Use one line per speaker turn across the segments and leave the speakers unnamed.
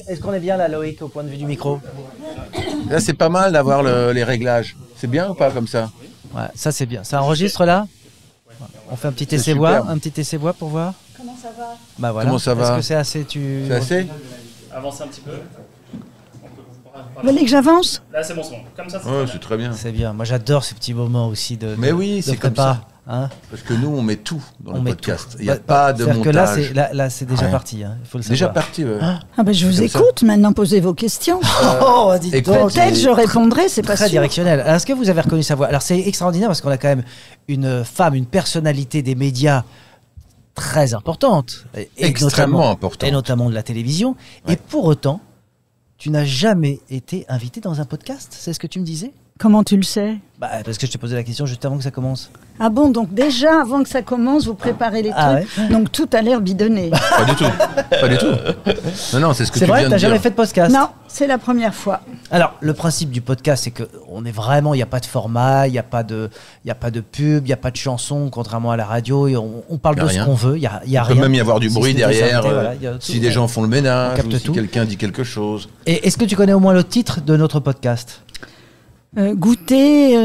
Est-ce qu'on est bien là, Loïc, au point de vue du micro?
Là, c'est pas mal d'avoir les réglages. C'est bien ou pas comme ça?
Ouais, ça c'est bien. Ça enregistre là? On fait un petit essai-voix, pour voir.
Comment ça va?
Bah voilà.
Comment ça va?
Est-ce que c'est assez
C'est assez?
Avancez un petit peu.
Vous voulez que j'avance?
Là, c'est bon, c'est bon. Comme ça,
Ouais, c'est très bien.
C'est bien. Moi, j'adore ces petits moments aussi de.
Mais oui, c'est comme ça.
Hein,
parce que nous, on met tout dans le podcast. Il n'y a
bah,
pas de montage.
Que là, c'est déjà parti. Hein. Il faut le savoir.
Déjà parti, ouais.
Ah ben, je vous écoute. Maintenant, posez vos questions. Peut-être je répondrai, c'est pas sûr.
Très directionnel. Alors, est-ce que vous avez reconnu sa voix? Alors, c'est extraordinaire parce qu'on a quand même une femme, une personnalité des médias très importante.
Extrêmement importante.
Et notamment de la télévision. Ouais. Et pour autant, tu n'as jamais été invité dans un podcast? C'est ce que tu me disais?
Comment tu le sais?
Bah, parce que je t'ai posé la question juste avant que ça commence.
Ah bon, donc déjà, avant que ça commence, vous préparez les trucs. Ouais. Donc tout a l'air bidonné.
Pas du tout. Pas du tout. Non, c'est ce que tu viens de dire.
C'est vrai, t'as jamais fait de podcast?
Non, c'est la première fois.
Alors, le principe du podcast, c'est qu'on est vraiment, il n'y a pas de format, il n'y a pas de pub, il n'y a pas de chanson, contrairement à la radio. Et on parle de ce qu'on veut, il y a rien.
Il peut même y avoir du bruit derrière, si des gens font le ménage, ou si
tout.
Quelqu'un dit quelque chose.
Et est-ce que tu connais au moins le titre de notre podcast?
Goûter.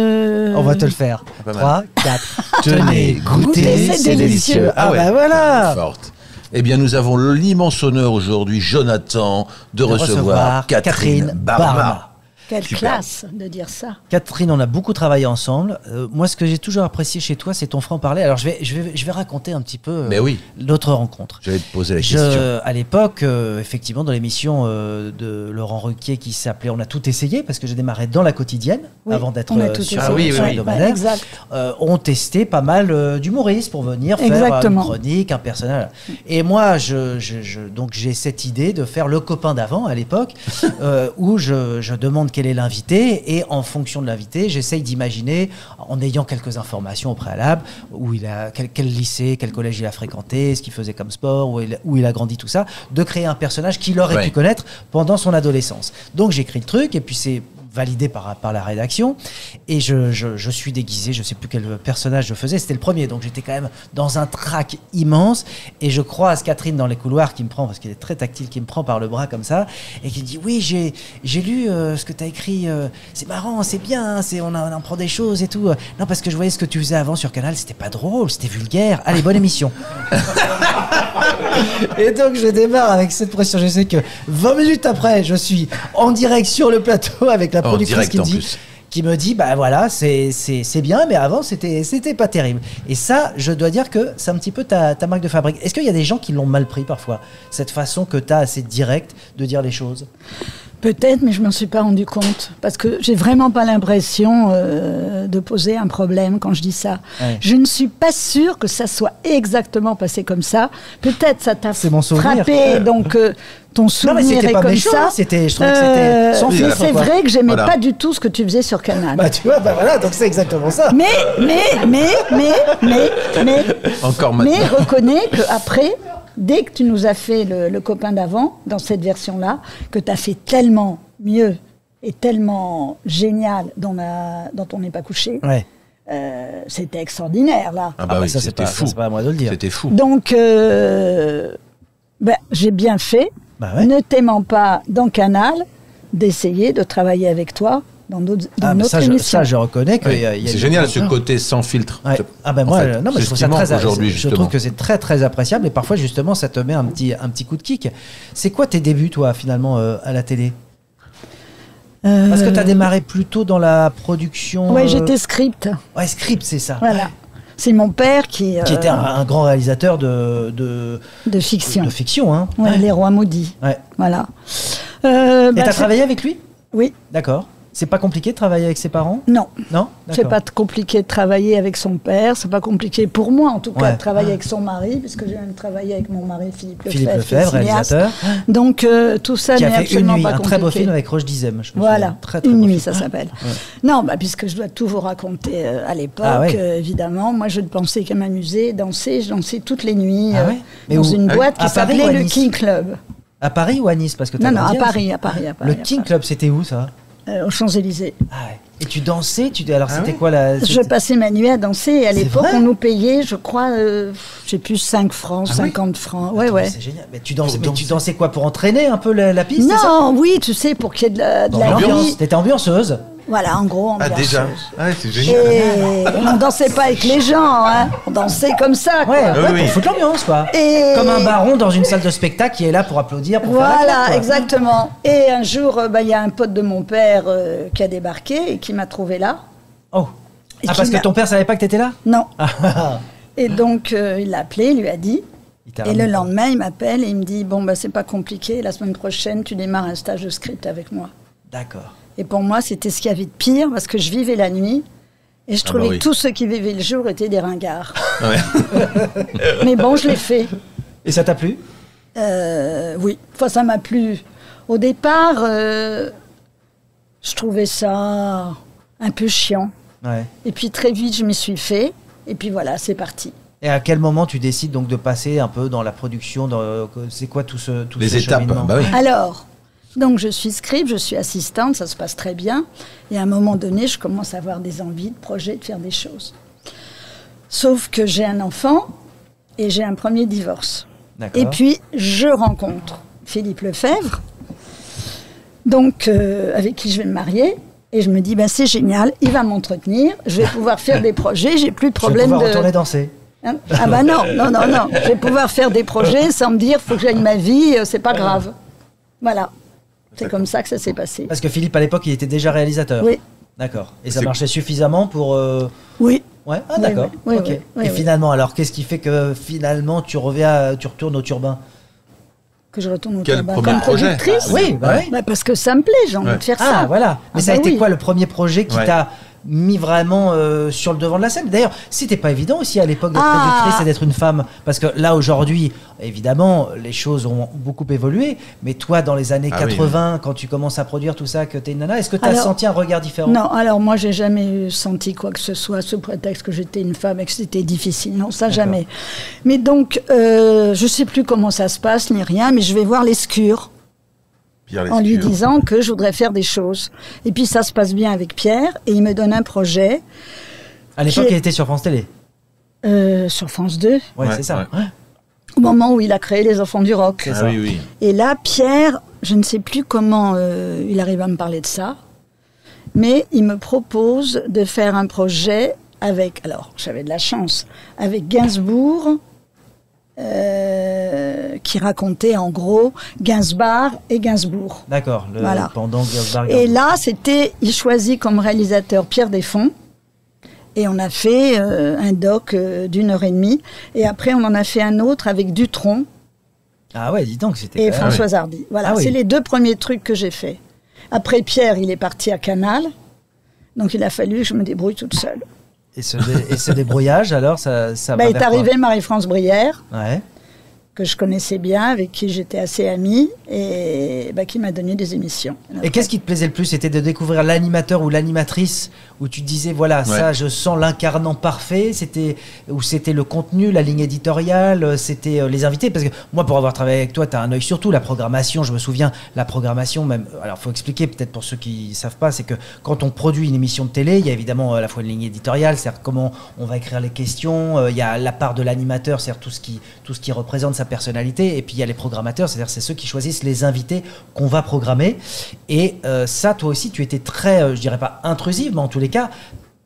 On va te le faire. 3, 4. Tenez, goûter, c'est délicieux.
Ah
bah voilà.
Forte. Eh bien, nous avons l'immense honneur aujourd'hui, Jonathan, de recevoir Catherine Barma.
Quelle classe de dire ça.
Catherine, on a beaucoup travaillé ensemble. Moi, ce que j'ai toujours apprécié chez toi, c'est ton franc-parler. Alors, je vais raconter un petit peu notre rencontre.
J'allais te poser la question.
À l'époque, effectivement, dans l'émission de Laurent Ruquier qui s'appelait On a tout essayé, parce que j'ai démarré dans la quotidienne avant d'être sur hebdomadaire. On testait pas mal d'humoristes pour venir faire une chronique, un personnage. Et moi, donc j'ai cette idée de faire le copain d'avant à l'époque, où je demande quel est l'invité, et en fonction de l'invité, j'essaye d'imaginer, en ayant quelques informations au préalable, quel lycée, quel collège il a fréquenté, ce qu'il faisait comme sport, où il a grandi, tout ça, de créer un personnage qu'il aurait pu connaître pendant son adolescence. Donc j'écris le truc, et puis c'est validé par la rédaction, et je suis déguisé, je sais plus quel personnage je faisais, c'était le premier, donc j'étais quand même dans un trac immense, et je croise Catherine dans les couloirs qui me prend, parce qu'elle est très tactile, qui me prend par le bras comme ça, et qui me dit oui, j'ai lu ce que tu as écrit, c'est marrant, c'est bien, on en prend des choses et tout. Non, parce que je voyais ce que tu faisais avant sur Canal, c'était pas drôle, c'était vulgaire. Allez, bonne émission. Et donc je démarre avec cette pression, je sais que 20 minutes après, je suis en direct sur le plateau avec la productrice qui me dit bah voilà, c'est bien, mais avant c'était pas terrible. Et ça, je dois dire que c'est un petit peu ta marque de fabrique. Est-ce qu'il y a des gens qui l'ont mal pris parfois, cette façon que tu as assez directe de dire les choses?
Peut-être, mais je m'en suis pas rendu compte, parce que j'ai vraiment pas l'impression de poser un problème quand je dis ça. Ouais. Je ne suis pas sûre que ça soit exactement passé comme ça. Peut-être ça t'a frappé, donc ton souvenir est comme
méchant,
ça.
Je trouvais que c'était sans filtre.
C'est vrai que j'aimais pas du tout ce que tu faisais sur Canal.
Bah tu vois, bah voilà, donc c'est exactement ça.
Mais
encore maintenant.
Mais reconnais qu'après, dès que tu nous as fait le copain d'avant, dans cette version-là, que tu as fait tellement mieux et tellement génial dans On n'est pas couché, c'était extraordinaire, là.
Ah bah oui,
ça,
c'était fou.
C'est pas à moi de le dire.
C'était fou.
Donc, j'ai bien fait, ne t'aimant pas dans Canal, d'essayer de travailler avec toi dans notre émission.
Ça, je reconnais que
c'est génial ce côté sans filtre.
Ouais. Ah ben moi, non, mais je trouve ça
je
trouve que c'est très très appréciable, et parfois justement ça te met un petit coup de kick. C'est quoi tes débuts, toi, finalement, à la télé? Parce que tu as démarré plutôt dans la production.
Ouais, j'étais script.
Ouais, script, c'est ça.
Voilà. C'est mon père qui
était un grand réalisateur de
fiction.
De fiction, hein.
Ouais, Les Rois Maudits. Ouais. Voilà.
Et t'as travaillé avec lui?
Oui.
D'accord. C'est pas compliqué de travailler avec ses parents?
Non.
Non?
C'est pas compliqué de travailler avec son père, c'est pas compliqué pour moi en tout cas de travailler avec son mari, puisque j'ai même travaillé avec mon mari Philippe Lefebvre,
réalisateur.
Donc tout ça n'est absolument pas compliqué.
Un très beau film avec Roche Dizem.
Voilà, Une nuit ça s'appelle. Non, puisque je dois tout vous raconter à l'époque, évidemment. Moi je ne pensais qu'à m'amuser, danser, je dansais toutes les nuits dans une boîte qui s'appelait le King Club.
À Paris ou à Nice? Parce que
non, à Paris.
Le King Club, c'était où ça?
aux Champs-Élysées.
Ah ouais. Et tu dansais alors c'était quoi la...
Je passais ma nuit à danser et à l'époque on nous payait, je crois, j'ai plus 5 francs, 50 francs. Ouais.
C'est génial. Mais tu dansais quoi, pour entraîner un peu la piste?
Non, oui, tu sais, pour qu'il y ait de la vie.
T'étais ambianceuse.
Voilà, en gros,
ambianceuse. Ah déjà, c'est génial.
Et on dansait pas avec les gens, hein. On dansait comme ça, quoi.
Pour foutre l'ambiance, quoi. Comme un baron dans une salle de spectacle qui est là pour applaudir, pour faire la claque,
exactement. Et un jour, il y a un pote de mon père qui a débarqué et qui m'a trouvé là.
Oh. Parce que ton père savait pas que t'étais là?
Non. Et donc, il l'a appelé, il lui a dit. Et le lendemain, il m'appelle et il me dit, bon, c'est pas compliqué, la semaine prochaine, tu démarres un stage de script avec moi.
D'accord.
Et pour moi, c'était ce qu'il y avait de pire, parce que je vivais la nuit, et je trouvais que tous ceux qui vivaient le jour étaient des ringards. Mais bon, je l'ai fait.
Et ça t'a plu?
Oui, enfin, ça m'a plu. Au départ, je trouvais ça un peu chiant. Ouais. Et puis très vite, je m'y suis fait, et puis voilà, c'est parti.
Et à quel moment tu décides donc de passer un peu dans la production, c'est quoi tout ce
les étapes
cheminement?
Alors... Donc je suis scribe, je suis assistante, ça se passe très bien. Et à un moment donné, je commence à avoir des envies de projets, de faire des choses. Sauf que j'ai un enfant et j'ai un premier divorce. D'accord. Et puis je rencontre Philippe Lefebvre, donc avec qui je vais me marier. Et je me dis, c'est génial, il va m'entretenir, je vais pouvoir faire des projets, j'ai plus de problème de...
Je vais pouvoir retourner danser.
Hein? Non. Je vais pouvoir faire des projets sans me dire, faut que j'aille ma vie, c'est pas grave. Voilà. C'est comme ça que ça s'est passé.
Parce que Philippe, à l'époque, il était déjà réalisateur.
Oui.
D'accord. Et ça marchait suffisamment pour...
Oui.
Ouais. Ah, d'accord.
Oui,
ok. Et finalement, alors, qu'est-ce qui fait que finalement, tu retournes au Turbin?
Que je retourne au Turbin
comme
productrice?
Oui.
Parce que ça me plaît, j'ai envie de faire ça.
Ah, voilà. Mais ça a été quoi le premier projet qui t'a mis vraiment sur le devant de la scène? D'ailleurs, c'était pas évident aussi à l'époque d'être productrice et d'être une femme, parce que là aujourd'hui, évidemment, les choses ont beaucoup évolué, mais toi dans les années 80, quand tu commences à produire tout ça, que t'es une nana, est-ce que tu as senti un regard différent?
Non, alors moi j'ai jamais senti quoi que ce soit sous prétexte que j'étais une femme et que c'était difficile, non, ça jamais. Mais donc, je sais plus comment ça se passe ni rien, mais je vais voir Lescure. En lui disant que je voudrais faire des choses. Et puis ça se passe bien avec Pierre, et il me donne un projet.
À l'époque, il était sur France Télé.
Sur France 2.
Ouais, c'est ça. Ouais.
Au moment où il a créé Les Enfants du Rock.
C'est ça.
Oui.
Et là, Pierre, je ne sais plus comment il arrive à me parler de ça, mais il me propose de faire un projet avec, alors j'avais de la chance, avec Gainsbourg, qui racontait en gros Gainsbourg et Gainsbourg.
D'accord, pendant Gainsbourg.
Et là, il choisit comme réalisateur Pierre Desfonds. Et on a fait un doc d'1h30. Et après, on en a fait un autre avec Dutronc.
Ah ouais, dis donc, c'était...
Et Françoise Hardy. Voilà, c'est les 2 premiers trucs que j'ai faits. Après, Pierre, il est parti à Canal. Donc, il a fallu que je me débrouille toute seule.
Et ce débrouillage, alors, ça va
est arrivée Marie-France Brière,
ouais.
que je connaissais bien, avec qui j'étais assez amie, et qui m'a donné des émissions.
Et qu'est-ce qui te plaisait le plus? C'était de découvrir l'animateur ou l'animatrice où tu te disais, voilà, ça, je sens l'incarnant parfait, c'était le contenu, la ligne éditoriale, c'était les invités? Parce que moi, pour avoir travaillé avec toi, tu as un œil sur tout, la programmation, je me souviens, la programmation même, alors il faut expliquer peut-être pour ceux qui ne savent pas, c'est que quand on produit une émission de télé, il y a évidemment à la fois une ligne éditoriale, c'est-à-dire comment on va écrire les questions, il y a la part de l'animateur, c'est-à-dire tout ce qui représente sa personnalité, et puis il y a les programmateurs, c'est-à-dire c'est ceux qui choisissent les invités qu'on va programmer. Et ça, toi aussi, tu étais très, je dirais pas intrusive, mais en tous les cas,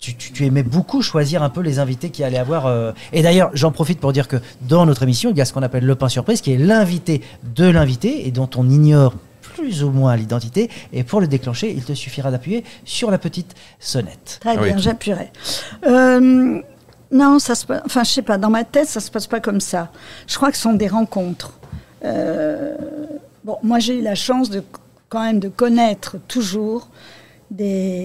tu aimais beaucoup choisir un peu les invités qui allaient avoir... Et d'ailleurs, j'en profite pour dire que dans notre émission, il y a ce qu'on appelle le pain surprise, qui est l'invité de l'invité, et dont on ignore plus ou moins l'identité. Et pour le déclencher, il te suffira d'appuyer sur la petite sonnette.
Très bien, j'appuierai. Non, je sais pas, dans ma tête, ça se passe pas comme ça. Je crois que ce sont des rencontres. Moi, j'ai eu la chance quand même de connaître toujours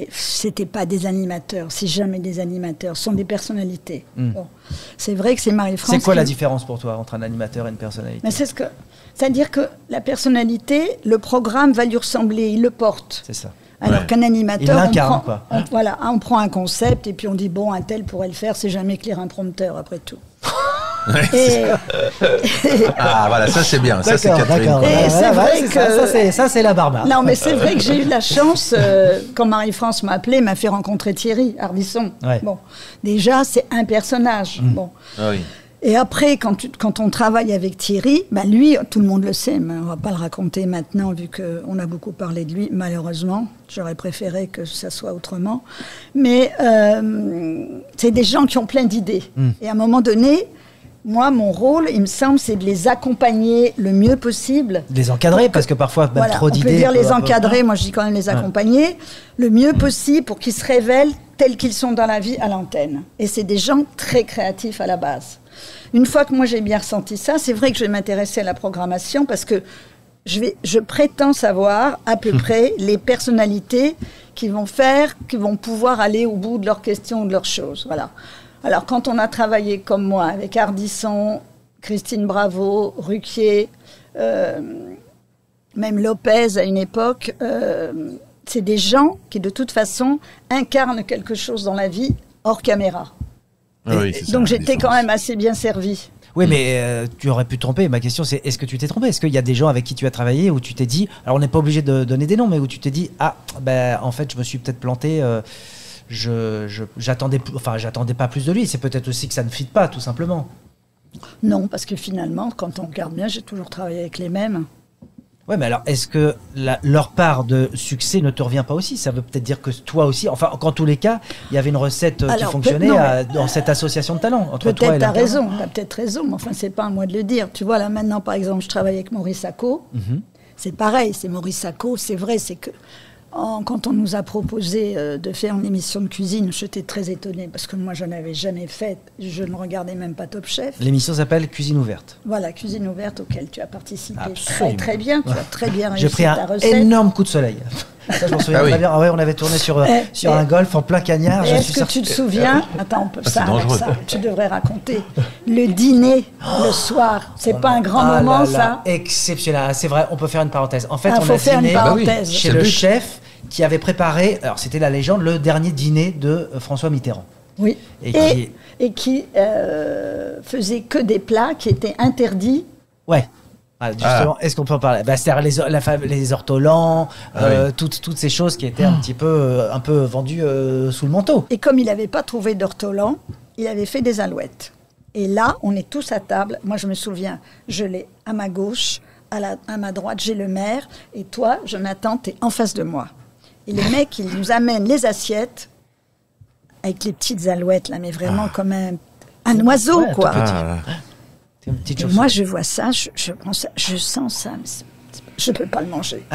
c'était pas des animateurs, c'est jamais des animateurs, ce sont des personnalités. Bon, c'est vrai que c'est Marie-France.
C'est quoi la différence pour toi entre un animateur et une personnalité?
Mais c'est-à-dire que la personnalité, le programme va lui ressembler, il le porte.
C'est ça.
Alors qu'un animateur,
on
prend un concept et puis on dit, bon, un tel pourrait le faire, c'est jamais que lire un prompteur, après tout.
Ah voilà, ça c'est bien, ça c'est Catherine.
Et c'est vrai que
ça c'est la barbe.
Non, mais c'est vrai que j'ai eu la chance, quand Marie-France m'a appelé, m'a fait rencontrer Thierry Ardisson.
Ouais.
Bon, déjà c'est un personnage. Bon.
Ah oui.
Et après, quand on travaille avec Thierry, bah lui, tout le monde le sait, mais on ne va pas le raconter maintenant, vu qu'on a beaucoup parlé de lui, malheureusement. J'aurais préféré que ça soit autrement. Mais c'est des gens qui ont plein d'idées. Et à un moment donné, moi, mon rôle, il me semble, c'est de les accompagner le mieux possible.
De les encadrer, parce que parfois, même trop d'idées...
On peut dire les encadrer, moi je dis quand même les accompagner, le mieux possible pour qu'ils se révèlent tels qu'ils sont dans la vie à l'antenne. Et c'est des gens très créatifs à la base. Une fois que moi j'ai bien ressenti ça, c'est vrai que je vais m'intéresser à la programmation parce que je prétends savoir à peu près les personnalités qui vont pouvoir aller au bout de leurs questions ou de leurs choses. Voilà. Alors quand on a travaillé comme moi avec Ardisson, Christine Bravo, Ruquier, même Lopez à une époque, c'est des gens qui de toute façon incarnent quelque chose dans la vie hors caméra.
Ah oui,
donc j'étais quand même assez bien servie.
Oui, mais tu aurais pu te tromper. Ma question, c'est est-ce que tu t'es trompé? Est-ce qu'il y a des gens avec qui tu as travaillé où tu t'es dit, alors on n'est pas obligé de donner des noms, mais où tu t'es dit, en fait, je me suis peut-être planté, j'attendais pas plus de lui. C'est peut-être aussi que ça ne fit pas, tout simplement.
Non, parce que finalement, quand on regarde bien, j'ai toujours travaillé avec les mêmes.
Ouais, mais alors, est-ce que leur part de succès ne te revient pas aussi? Ça veut peut-être dire que toi aussi, enfin, qu'en tous les cas, il y avait une recette qui fonctionnait dans cette association de talents entre toi et
peut-être t'as raison, t'as peut-être raison, mais enfin, c'est pas à moi de le dire. Tu vois, là, maintenant, par exemple, je travaille avec Maurice Sacco. C'est pareil, c'est Maurice Sacco, c'est vrai, c'est que quand on nous a proposé de faire une émission de cuisine, j'étais très étonnée parce que moi je n'avais jamais fait, je ne regardais même pas Top Chef.
L'émission s'appelle Cuisine ouverte.
Voilà, Cuisine ouverte auquel tu as participé très bien, tu as très bien réussi
J'ai pris
ta recette.
Un énorme coup de soleil. Ça, je m'en souviens très bien. Ah ouais, on avait tourné sur un golf en plein cagnard.
Est-ce que tu te souviens? Attends, ça, tu devrais raconter. Le dîner le soir, c'est pas un grand moment ça?
Exceptionnel, c'est vrai, on peut faire une parenthèse. En fait, on
a dîné
chez le chef qui avait préparé, alors c'était la légende, le dernier dîner de François Mitterrand.
Oui, et qui faisait que des plats qui étaient interdits.
Ouais. Justement, est-ce qu'on peut en parler? C'est-à-dire les ortolans, toutes ces choses qui étaient un peu vendues sous le manteau.
Et comme il n'avait pas trouvé d'ortolans, il avait fait des alouettes. Et là, on est tous à table. Moi, je me souviens, je l'ai à ma gauche, à ma droite, j'ai le maire, et toi, Jonathan, t'es en face de moi. Et le mec, il nous amène les assiettes avec les petites alouettes, là, mais vraiment comme un oiseau, quoi. Moi, je vois ça, je sens ça, mais je ne peux pas le manger.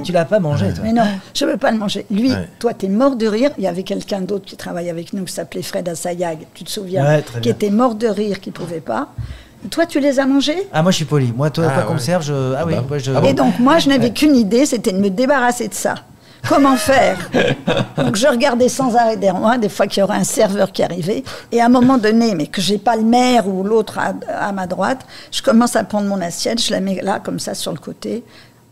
Tu l'as pas mangé, toi?
Mais non, je ne peux pas le manger. Lui, toi, tu es mort de rire. Il y avait quelqu'un d'autre qui travaille avec nous, qui s'appelait Fred Assayag, tu te souviens, qui était mort de rire, qui ne pouvait pas. Toi, tu les as mangés?
Ah, moi, je suis poli. Moi, toi, quoi qu'on me serve,
Et donc, moi, je n'avais qu'une idée, c'était de me débarrasser de ça. Comment faire? Donc je regardais sans arrêt derrière moi, des fois qu'il y aurait un serveur qui arrivait, et à un moment donné, mais que j'ai pas le maire ou l'autre à ma droite, je commence à prendre mon assiette, je la mets là, comme ça, sur le côté.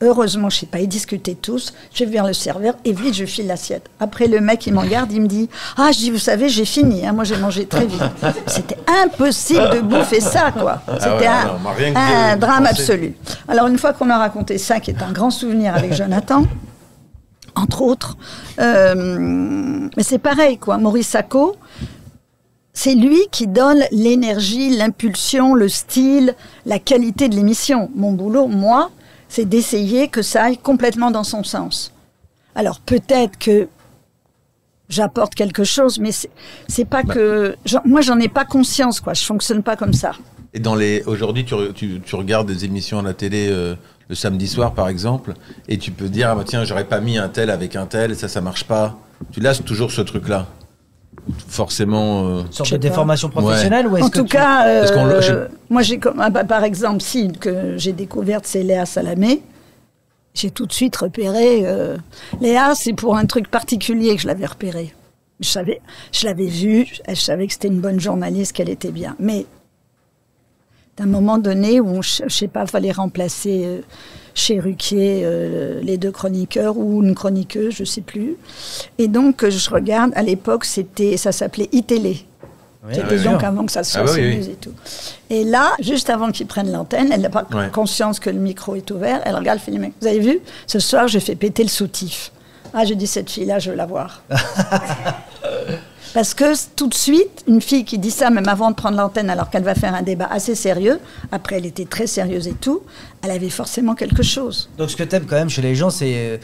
Heureusement, je sais pas, ils discutaient tous, je vais vers le serveur, et vite, je file l'assiette. Après, le mec, il m'en garde, il me dit, je dis, vous savez, j'ai fini, moi j'ai mangé très vite. C'était impossible de bouffer ça, quoi. C'était un drame absolu. Alors, une fois qu'on a raconté ça, qui est un grand souvenir avec Jonathan, entre autres. Mais c'est pareil, quoi. Maurice Sacco, c'est lui qui donne l'énergie, l'impulsion, le style, la qualité de l'émission. Mon boulot, moi, c'est d'essayer que ça aille complètement dans son sens. Alors, peut-être que j'apporte quelque chose, mais c'est pas que... moi, j'en ai pas conscience, quoi. Je fonctionne pas comme ça.
Et aujourd'hui, tu regardes des émissions à la télé... le samedi soir, par exemple, et tu peux dire, tiens, j'aurais pas mis un tel avec un tel, ça marche pas. Tu lasses toujours ce truc-là. Forcément...
Une sorte de déformation professionnelle, ou est-ce
en tout cas, moi, par exemple, que j'ai découverte, c'est Léa Salamé. J'ai tout de suite repéré... Léa, c'est pour un truc particulier que je l'avais repéré. Je l'avais vue, je savais que c'était une bonne journaliste, qu'elle était bien. Mais... d'un moment donné où, je ne sais pas, il fallait remplacer chez Ruquier les deux chroniqueurs ou une chroniqueuse, je ne sais plus. Et donc, je regarde, à l'époque, ça s'appelait iTélé. C'était donc avant que ça soit et tout. Et là, juste avant qu'ils prennent l'antenne, elle n'a pas conscience que le micro est ouvert. Elle regarde, elle fait, mais vous avez vu, ce soir, j'ai fait péter le soutif. Ah, j'ai dit, cette fille-là, je veux la voir. Parce que tout de suite, une fille qui dit ça, même avant de prendre l'antenne, alors qu'elle va faire un débat assez sérieux, après elle était très sérieuse et tout, elle avait forcément quelque chose.
Donc ce que t'aimes quand même chez les gens, c'est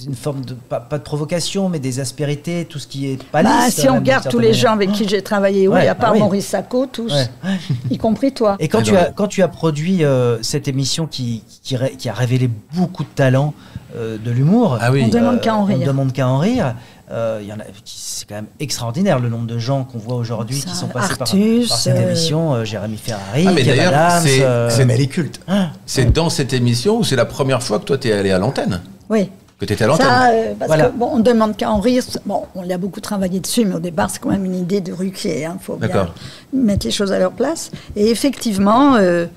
une forme de, pas de provocation, mais des aspérités, tout ce qui est pas lisse.
Si on regarde tous les gens avec qui j'ai travaillé, à part Maurice Sacco, tous, y compris toi.
Et quand tu as produit cette émission qui a révélé beaucoup de talent de l'humour,
on ne demande qu'à en rire.
On ne demande qu'à en rire. C'est quand même extraordinaire le nombre de gens qu'on voit aujourd'hui qui sont passés par cette émission. Jérémy Ferrari,
mais d'ailleurs,
elle est culte.
C'est dans cette émission où c'est la première fois que toi t'es allé à l'antenne.
Oui.
Que tu étais à l'antenne.
Parce que, on ne demande qu'à en rire. Bon, on a beaucoup travaillé dessus, mais au départ, c'est quand même une idée de Ruquier. Il faut bien mettre les choses à leur place. Et effectivement, je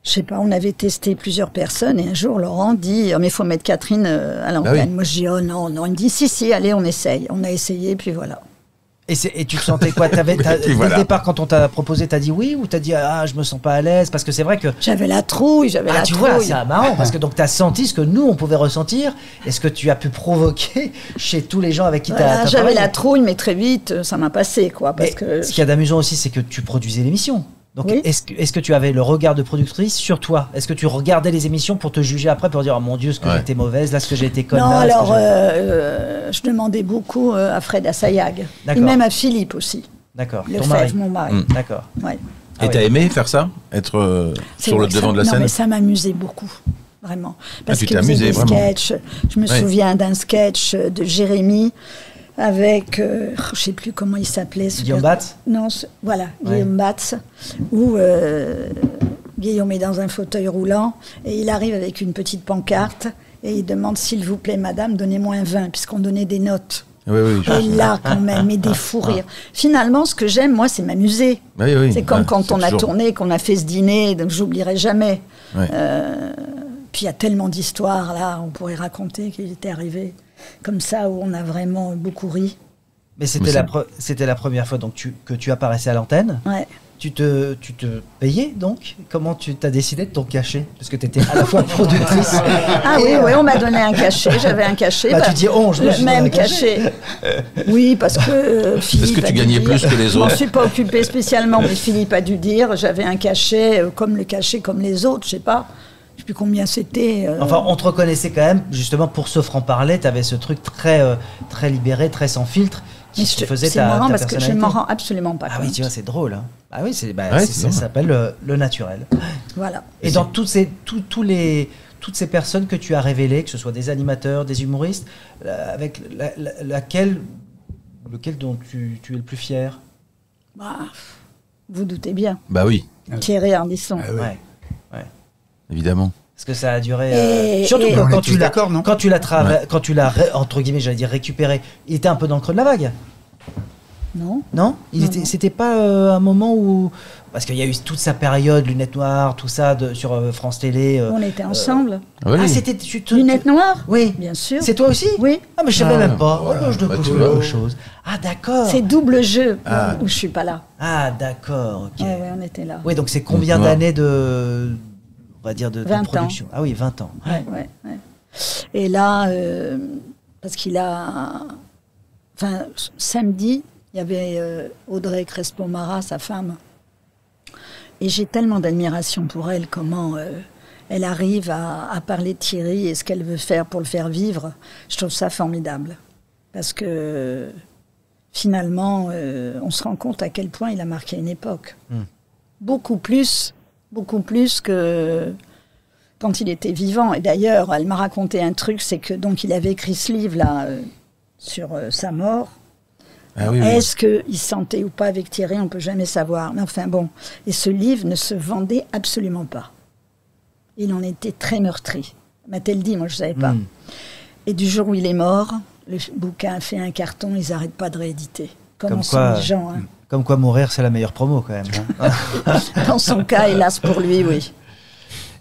sais pas, on avait testé plusieurs personnes et un jour, Laurent dit « Mais il faut mettre Catherine à l'antenne. Moi, je dis « Oh non, non. » Il me dit « Si, allez, on essaye. » On a essayé, puis voilà.
Et tu te sentais quoi? Dès le départ, quand on t'a proposé, t'as dit oui ou t'as dit ah, je me sens pas à l'aise? Parce que c'est vrai que...
J'avais la trouille,
tu vois, c'est marrant, parce que donc t'as senti ce que nous, on pouvait ressentir, et ce que tu as pu provoquer chez tous les gens avec qui t'as
j'avais la trouille, mais très vite, ça m'a passé, quoi. Parce que
ce qu'il y a d'amusant aussi, c'est que tu produisais l'émission. Donc, est-ce que tu avais le regard de productrice sur toi? Est-ce que tu regardais les émissions pour te juger après, pour dire oh mon Dieu, ce que j'ai été mauvaise, là, ce que j'ai été conne?
Non, alors, je demandais beaucoup à Fred Assayag. Et même à Philippe aussi.
D'accord.
Lefebvre, mon mari.
D'accord.
Ouais.
Et t'as aimé faire ça? Être sur le devant de la scène?
Non, mais ça m'amusait beaucoup. Vraiment. Parce
tu t'es amusé,
des sketchs. Je me souviens d'un sketch de Jérémy avec, je ne sais plus comment il s'appelait.
Guillaume Batz?
Non, Guillaume Batz, où Guillaume est dans un fauteuil roulant et il arrive avec une petite pancarte et il demande « S'il vous plaît, madame, donnez-moi un vin », puisqu'on donnait des notes. Et là, quand même, et des fous rires. Finalement, ce que j'aime, moi, c'est m'amuser. C'est comme quand on a tourné, qu'on a fait ce dîner, donc j'oublierai jamais. Puis il y a tellement d'histoires, là, on pourrait raconter qu'il était arrivé comme ça, où on a vraiment beaucoup ri.
Mais c'était la première fois donc, que tu apparaissais à l'antenne.
Ouais.
Tu te payais donc? Comment tu t'as décidé de ton cachet? Parce que tu étais à la fois productrice.
Ah oui, on m'a donné un cachet, j'avais un cachet.
Tu dis
le même cachet. Oui, parce que Philippe.
Est-ce que tu gagnais plus que les autres?
Je ne suis pas occupée spécialement, mais Philippe a dû dire j'avais un cachet comme le cachet comme les autres, je sais pas. Je sais plus combien c'était.
Enfin, on te reconnaissait quand même, justement, pour ce franc-parler, tu avais ce truc très libéré, très sans filtre, qui faisait ta personnalité. C'est
marrant parce que je ne m'en rends absolument pas compte.
Ah oui, tu vois, c'est drôle. Hein. Ah oui, ça s'appelle le naturel.
Voilà.
Et dans toutes ces personnes que tu as révélées, que ce soit des animateurs, des humoristes, avec lequel dont tu es le plus fier?
Vous doutez bien.
Bah oui.
Thierry Ardisson.
Ouais.
Évidemment.
Parce que ça a duré. Surtout quand tu l'as entre guillemets, j'allais dire récupéré, il était un peu dans le creux de la vague.
Non.
Non, c'était pas un moment où, parce qu'il y a eu toute sa période lunettes noires, tout ça sur France Télé.
On était ensemble.
Ah, c'était
lunettes noires.
Oui,
bien sûr.
C'est toi aussi?
Oui.
Ah mais je savais même pas. Je découvre autre chose. Ah d'accord.
C'est double jeu où je suis pas là.
Ah d'accord. Ok.
Ouais, on était là.
Oui, donc c'est combien d'années de, on va dire de production? Ah oui, 20 ans.
Ouais. Et là, parce qu'il a, samedi, il y avait Audrey Crespo-Mara, sa femme. Et j'ai tellement d'admiration pour elle, comment elle arrive à parler de Thierry et ce qu'elle veut faire pour le faire vivre. Je trouve ça formidable. Parce que finalement, on se rend compte à quel point il a marqué une époque. Beaucoup plus que quand il était vivant. Et d'ailleurs, elle m'a raconté un truc, c'est que donc il avait écrit ce livre-là sur sa mort.
Ah oui,
Est-ce qu'il se sentait ou pas avec Thierry? On ne peut jamais savoir. Mais enfin bon. Et ce livre ne se vendait absolument pas. Il en était très meurtri. M'a-t-elle dit, moi je ne savais pas. Et du jour où il est mort, le bouquin a fait un carton, ils n'arrêtent pas de rééditer. Comment sont les gens, hein.
Comme quoi mourir, c'est la meilleure promo quand même. Hein.
Dans son cas, hélas pour lui, oui.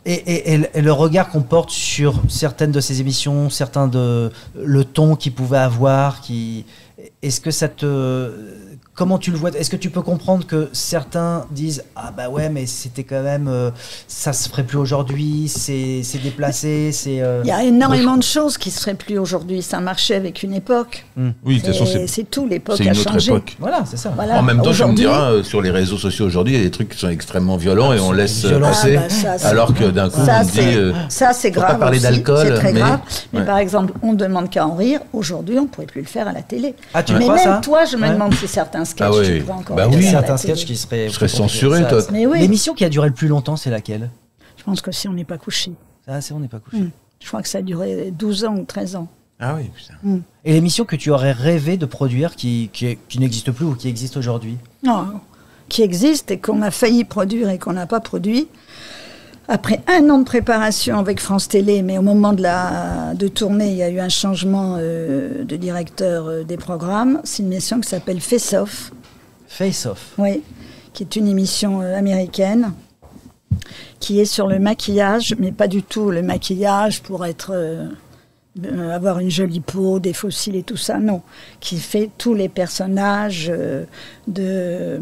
Et le regard qu'on porte sur certaines de ces émissions, le ton qu'il pouvait avoir, est-ce que ça te... Comment tu le vois? Est-ce que tu peux comprendre que certains disent ah bah ouais mais c'était quand même ça se ferait plus aujourd'hui, c'est déplacé, c'est.
Il y a énormément de choses qui se feraient plus aujourd'hui. Ça marchait avec une époque.
Oui, de toute façon
c'est tout. L'époque
a changé.
C'est une autre époque.
Voilà, c'est ça.
Voilà.
En même temps, je me dirais sur les réseaux sociaux aujourd'hui, il y a des trucs qui sont extrêmement violents et on laisse passer. Alors que d'un coup, on dit
ça c'est grave.
Pas parler d'alcool,
c'est très grave. Mais par exemple, on demande qu'à en rire. Aujourd'hui, on pourrait plus le faire à la télé.
Ah, tu
mais
crois
même
ça?
toi, je me demande si certains sketchs tu pourrais encore.
Bah oui,
certains sketchs qui seraient
censurés.
L'émission qui a duré le plus longtemps, c'est laquelle?
Je pense que si on n'est pas couché.
Ah, c'est on n'est pas couché.
Je crois que ça a duré 12 ans ou 13 ans.
Ah oui, putain.
Et l'émission que tu aurais rêvé de produire qui n'existe plus ou qui existe aujourd'hui?
Non, qui existe et qu'on a failli produire et qu'on n'a pas produit. Après 1 an de préparation avec France Télé, mais au moment de tournée, il y a eu un changement de directeur des programmes. C'est une émission qui s'appelle Face Off.
Face Off.
Oui, qui est une émission américaine qui est sur le maquillage, mais pas du tout le maquillage pour avoir une jolie peau, des fossiles et tout ça, non. Qui fait tous les personnages de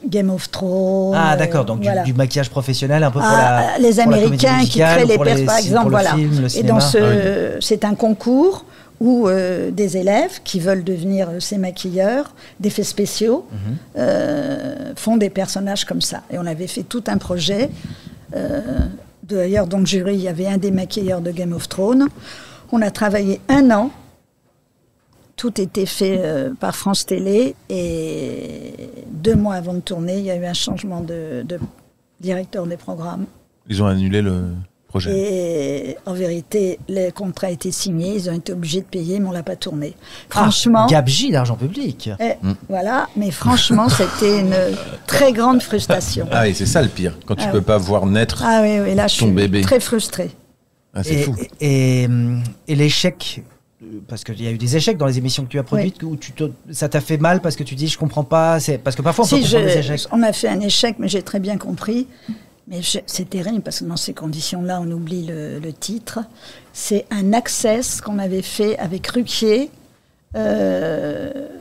Game of Thrones.
Ah d'accord, donc voilà. du maquillage professionnel un peu pour
les Américains qui créent les personnages, par exemple, voilà.
Et dans
c'est un concours où des élèves qui veulent devenir ces maquilleurs d'effets spéciaux font des personnages comme ça. Et on avait fait tout un projet. D'ailleurs, dans le jury, il y avait un des maquilleurs de Game of Thrones. On a travaillé 1 an. Tout était fait par France Télé. Et 2 mois avant de tourner, il y a eu un changement de directeur des programmes.
Ils ont annulé le projet.
Et en vérité, le contrat a été signé. Ils ont été obligés de payer, mais on ne l'a pas tourné. Franchement...
gabegie d'argent public.
Voilà, mais franchement, c'était une très grande frustration.
Ah oui, c'est ça le pire. Quand tu ne peux pas voir naître
là,
ton bébé.
Très frustrée.
Ah, c'est fou.
Et l'échec, parce qu'il y a eu des échecs dans les émissions que tu as produites, où ça t'a fait mal parce que tu dis je comprends pas, parce que parfois on peut comprendre les échecs.
On a fait un échec, mais j'ai très bien compris. Mais c'est terrible parce que dans ces conditions-là, on oublie le titre. C'est un Access qu'on avait fait avec Ruquier. On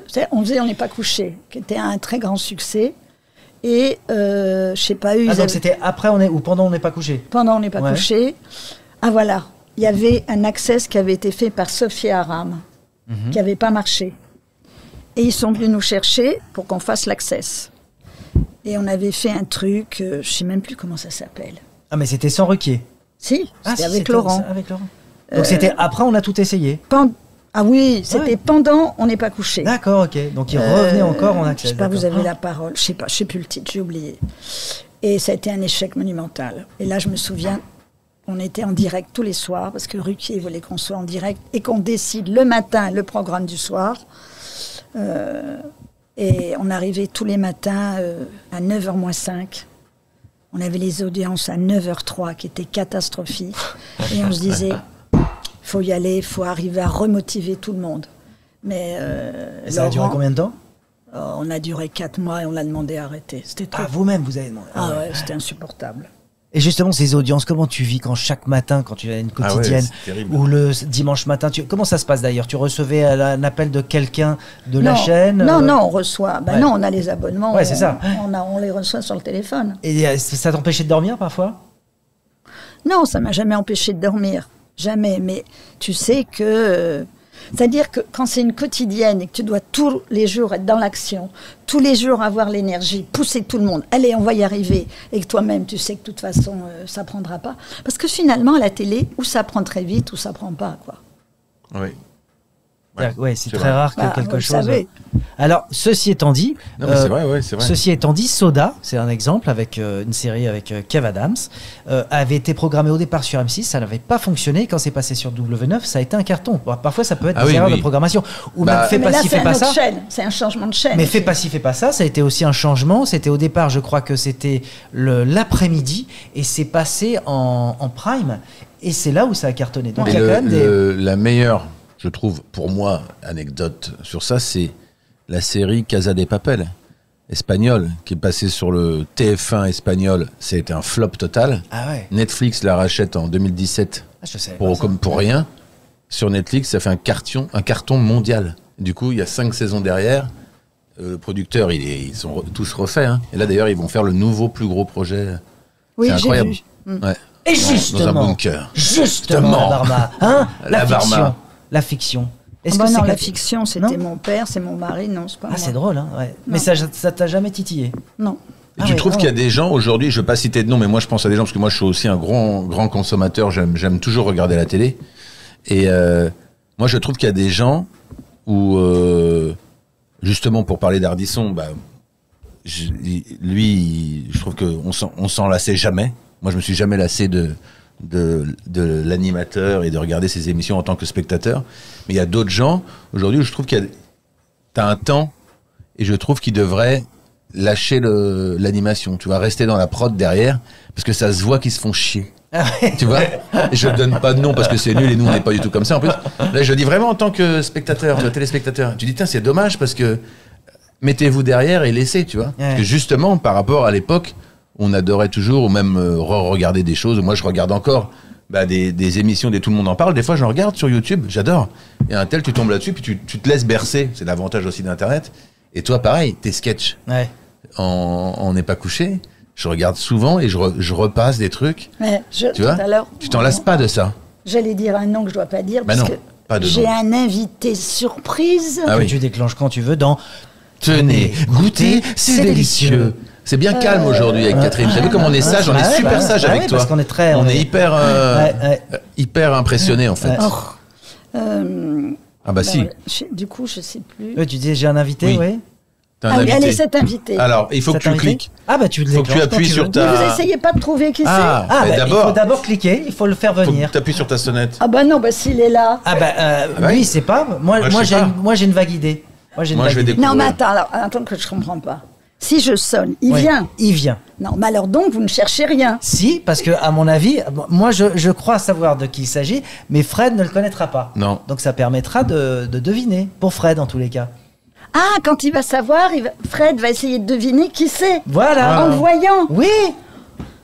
faisait On n'est pas couché, qui était un très grand succès. Et je sais pas
donc c'était après ou pendant On n'est pas couché?
Pendant On n'est pas couché. Ah voilà, il y avait un Access qui avait été fait par Sophie Aram, qui n'avait pas marché. Et ils sont venus nous chercher pour qu'on fasse l'Access. Et on avait fait un truc, je ne sais même plus comment ça s'appelle.
Ah mais c'était sans Ruquier?
Si, c'était avec Laurent.
Avec Laurent. Donc c'était après on a tout essayé?
Ah oui, c'était pendant On n'est pas couché.
D'accord, ok. Donc il revenait encore en Access.
Je sais pas, vous avez la parole. Je sais plus le titre, j'ai oublié. Et ça a été un échec monumental. Et là, je me souviens, on était en direct tous les soirs, parce que Ruquier voulait qu'on soit en direct et qu'on décide le matin le programme du soir. Et on arrivait tous les matins à 9h moins 5. On avait les audiences à 9h03 qui étaient catastrophiques. Et on se disait, il faut y aller, il faut arriver à remotiver tout le monde. Mais
ça a duré combien de temps?
On a duré 4 mois et on l'a demandé à arrêter. C'était trop.
Vous-même, vous avez demandé?
C'était insupportable.
Et justement, ces audiences, comment tu vis quand chaque matin, quand tu as une quotidienne, ou le dimanche matin, comment ça se passe d'ailleurs? Tu recevais un appel de quelqu'un de la chaîne?
Non, on reçoit. Non, on a les abonnements.
Ouais, c'est ça.
On les reçoit sur le téléphone.
Et ça t'empêchait de dormir parfois?
Non, ça m'a jamais empêché de dormir. Jamais. Mais tu sais que... c'est-à-dire que quand c'est une quotidienne et que tu dois tous les jours être dans l'action, tous les jours avoir l'énergie, pousser tout le monde, allez, on va y arriver, et que toi-même, tu sais que de toute façon, ça ne prendra pas. Parce que finalement, à la télé, ou ça prend très vite, ou ça ne prend pas, quoi.
Oui.
Ouais, c'est très rare que quelque chose...
Savez.
Alors, ceci étant dit,
c'est vrai.
Ceci étant dit, Soda, c'est un exemple avec une série avec Kev Adams, avait été programmée au départ sur M6, ça n'avait pas fonctionné. Quand c'est passé sur W9, ça a été un carton. Parfois, ça peut être des erreurs de programmation. Ou même fais pas ci, fais pas ça.
C'est un changement de chaîne.
Mais fais pas ci, fais pas ça, ça a été aussi un changement. C'était au départ, je crois que c'était l'après-midi, et c'est passé en prime. Et c'est là où ça a cartonné. Donc, il y a quand même
la meilleure, je trouve, pour moi, anecdote sur ça, c'est la série Casa de Papel, espagnole, qui est passée sur le TF1 espagnol. C'était un flop total.
Ah ouais.
Netflix la rachète en 2017 pour rien. Sur Netflix, ça fait un carton mondial. Du coup, il y a 5 saisons derrière. le producteur, ils sont tous refaits. Hein. Et là, d'ailleurs, ils vont faire le nouveau plus gros projet.
Oui,
c'est incroyable.
J'ai vu.
Ouais.
Et justement,
dans un bunker.
Justement, la Barma. Hein,
la Barma.
La fiction.
Est-ce que non, la fiction, c'était mon père, c'est mon mari, non, c'est pas moi.
Ah, c'est drôle, hein, ouais. Mais ça t'a jamais titillé?
Non.
Et tu trouves qu'il y a des gens aujourd'hui, je ne veux pas citer de nom, mais moi je pense à des gens, parce que moi je suis aussi un grand consommateur, j'aime toujours regarder la télé. Et moi je trouve qu'il y a des gens où, justement pour parler d'Ardisson, lui, je trouve qu'on s'en lassait jamais. Moi je me suis jamais lassé de l'animateur et de regarder ses émissions en tant que spectateur. Mais il y a d'autres gens, aujourd'hui, où je trouve t'as un temps, et je trouve qu'ils devraient lâcher l'animation, tu vois, rester dans la prod derrière, parce que ça se voit qu'ils se font chier. Tu vois, et je donne pas de nom parce que c'est nul et nous on n'est pas du tout comme ça en plus. Là je dis vraiment en tant que spectateur, téléspectateur, tu dis tiens c'est dommage parce que mettez-vous derrière et laissez, tu vois. Ouais. Parce que justement par rapport à l'époque, on adorait toujours ou même regarder des choses. Moi je regarde encore des émissions des Tout le monde en parle. Des fois j'en regarde sur YouTube, j'adore. Et un tel tu tombes là-dessus puis tu te laisses bercer. C'est l'avantage aussi d'Internet. Et toi pareil, tes sketchs. Ouais. On n'est pas couché. Je regarde souvent et je repasse des trucs. Ouais, tu vois, tu t'en lasses pas de ça.
J'allais dire un nom que je dois pas dire parce que j'ai un invité surprise.
Ah oui. Que tu déclenches quand tu veux dans Tenez, goûtez, c'est délicieux.
C'est bien calme aujourd'hui avec Catherine. Vous savez comme on est sage, on est super sage avec toi.
Parce qu'on est
on est hyper impressionné en fait. Si.
Du coup, je sais plus.
Tu disais j'ai un invité, oui.
Allez, cet invité.
Alors, il faut que tu cliques.
Tu
il faut que tu appuies sur ta...
Mais vous essayez pas de trouver qui c'est.
Il faut d'abord cliquer, il faut le faire venir.
Tu appuies sur ta sonnette.
Non, s'il est là.
Lui, c'est pas. Moi, j'ai une vague idée.
Moi, je vais découvrir.
Non, mais attends que je comprends pas. Si je sonne, il vient.
Il vient.
Non, mais alors donc, vous ne cherchez rien.
Si, parce que à mon avis, moi, je crois savoir de qui il s'agit, mais Fred ne le connaîtra pas.
Non.
Donc, ça permettra de deviner, pour Fred, en tous les cas.
Ah, quand il va savoir, Fred va essayer de deviner qui c'est.
Voilà.
En le voyant.
Oui.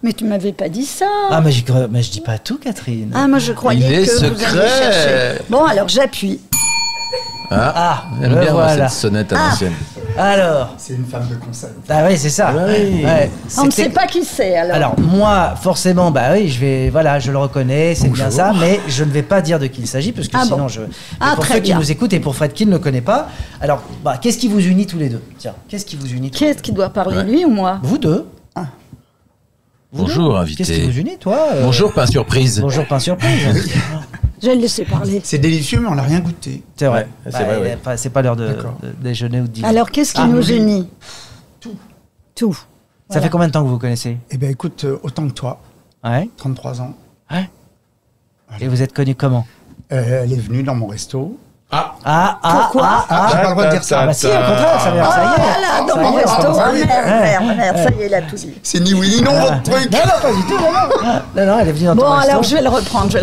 Mais tu m'avais pas dit ça.
Mais je dis pas tout, Catherine.
Moi je croyais que vous alliez chercher. Bon, alors j'appuie.
J'aime bien cette sonnette à l'ancienne.
Alors.
C'est une femme de conseil.
Ah oui, c'est ça.
Oui.
Ouais.
On ne sait pas qui c'est alors.
Alors moi, forcément, je le reconnais, c'est bien ça, mais je ne vais pas dire de qui il s'agit parce que sinon pour ceux qui nous écoutent et pour Fred qui ne le connaît pas, alors qu'est-ce qui vous unit tous les deux? Tiens, qu'est-ce qui vous unit?
Qu'est-ce qui doit parler, lui ou moi?
Vous deux.
Bonjour, invité.
Qu'est-ce qui vous unit, toi?
Bonjour, pain surprise.
Bonjour, pain surprise.
Je vais le laisser parler.
C'est délicieux, mais on n'a rien goûté.
C'est vrai. C'est pas l'heure de déjeuner ou de dîner.
Alors, qu'est-ce qui nous unit? Tout.
Ça fait combien de temps que vous vous connaissez?
Eh bien, écoute, autant que toi.
Ouais.
33 ans.
Ouais. Voilà. Et vous êtes connu comment?
Elle est venue dans mon resto.
Pourquoi?
J'ai pas le droit de dire ça.
Si, au contraire, ça veut dire ça y est.
Là, dans mon resto. Merde, ça y est, il a tout dit.
C'est ni oui ni non, votre truc.
Non, pas du tout, non, elle est venue dans ton resto.
Bon, alors, je vais le reprendre,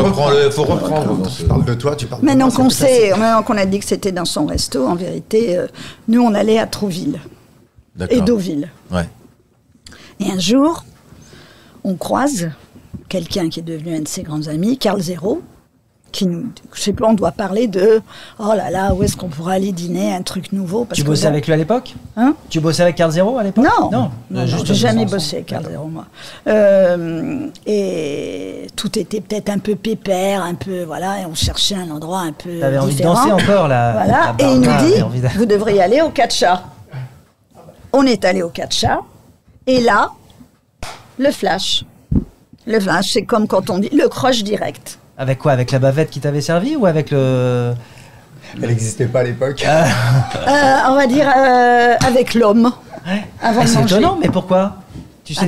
reprends-le, faut reprendre.
Je parle de toi, tu parles de
maintenant maintenant qu'on a dit que c'était dans son resto, en vérité, nous, on allait à Trouville. Et Deauville.
Ouais.
Et un jour, on croise quelqu'un qui est devenu un de ses grands amis, Carl Zéro, qui nous, je sais pas, on doit parler de oh là là, où est-ce qu'on pourrait aller dîner, un truc nouveau.
Tu bossais avec lui à l'époque? Tu bossais avec Carl Zéro à l'époque?
Non, j'ai jamais bossé avec Carl Zéro, moi. Et tout était peut-être un peu pépère, un peu, voilà, et on cherchait un endroit un peu
T'avais envie
différent.
de danser encore, là.
Voilà, et il nous dit, vous devriez aller au Catcha. On est allé au Catcha, et là, le flash. Le flash, c'est comme quand on dit le croche direct.
Avec quoi? Avec la bavette qui t'avait servi ou avec le...
Elle n'existait pas à l'époque.
On va dire avec l'homme.
C'est étonnant, mais pourquoi?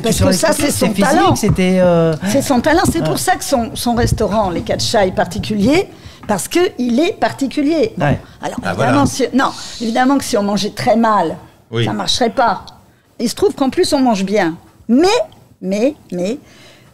Parce que ça, c'est son talent.
C'est
son talent. C'est pour ça que son restaurant, les Catcha, est particulier. Parce qu'il est particulier. Bon, alors, évidemment que si on mangeait très mal, ça ne marcherait pas. Il se trouve qu'en plus, on mange bien. Mais,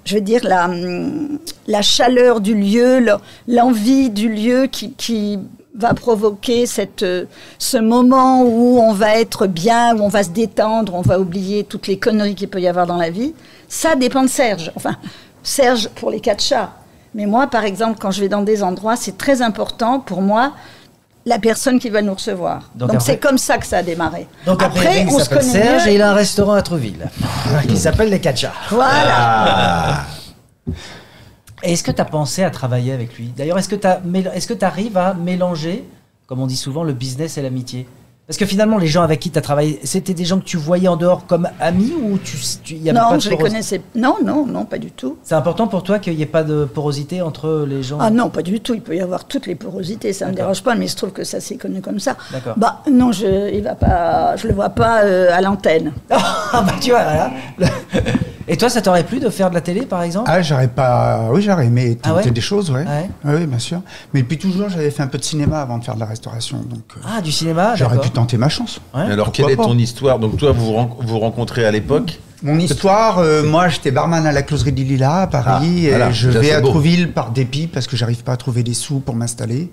je veux dire, la chaleur du lieu, l'envie du lieu qui va provoquer ce moment où on va être bien, où on va se détendre, on va oublier toutes les conneries qu'il peut y avoir dans la vie, ça dépend de Serge. Enfin, Serge pour les Catcha. Mais moi, par exemple, quand je vais dans des endroits, c'est très important pour moi la personne qui va nous recevoir. Donc c'est comme ça que ça a démarré.
Donc après on se connaît Serge et il a un restaurant à Trouville qui s'appelle Les Catchas.
Voilà.
Est-ce que tu as pensé à travailler avec lui? D'ailleurs, est-ce que tu arrives à mélanger, comme on dit souvent, le business et l'amitié? Parce que finalement, les gens avec qui tu as travaillé, c'était des gens que tu voyais en dehors comme amis ou y avait pas de
je les connaissais. Non, pas du tout.
C'est important pour toi qu'il n'y ait pas de porosité entre les gens?
Ah non, pas du tout. Il peut y avoir toutes les porosités, ça ne me dérange pas, mais il se trouve que ça s'est connu comme ça.
D'accord.
Non, je le vois pas à l'antenne.
Tu vois, voilà. Et toi, ça t'aurait plu de faire de la télé, par exemple?
J'aurais aimé tenter des choses, ouais. Oui, bien sûr. Mais depuis toujours, j'avais fait un peu de cinéma avant de faire de la restauration. Donc,
du cinéma,
j'aurais pu tenter ma chance.
Ouais. Alors, quelle est ton histoire? Donc, toi, vous rencontrez à l'époque?
Mon histoire, moi, j'étais barman à la Closerie du Lilas à Paris. Je vais à Trouville par dépit parce que j'arrive pas à trouver des sous pour m'installer.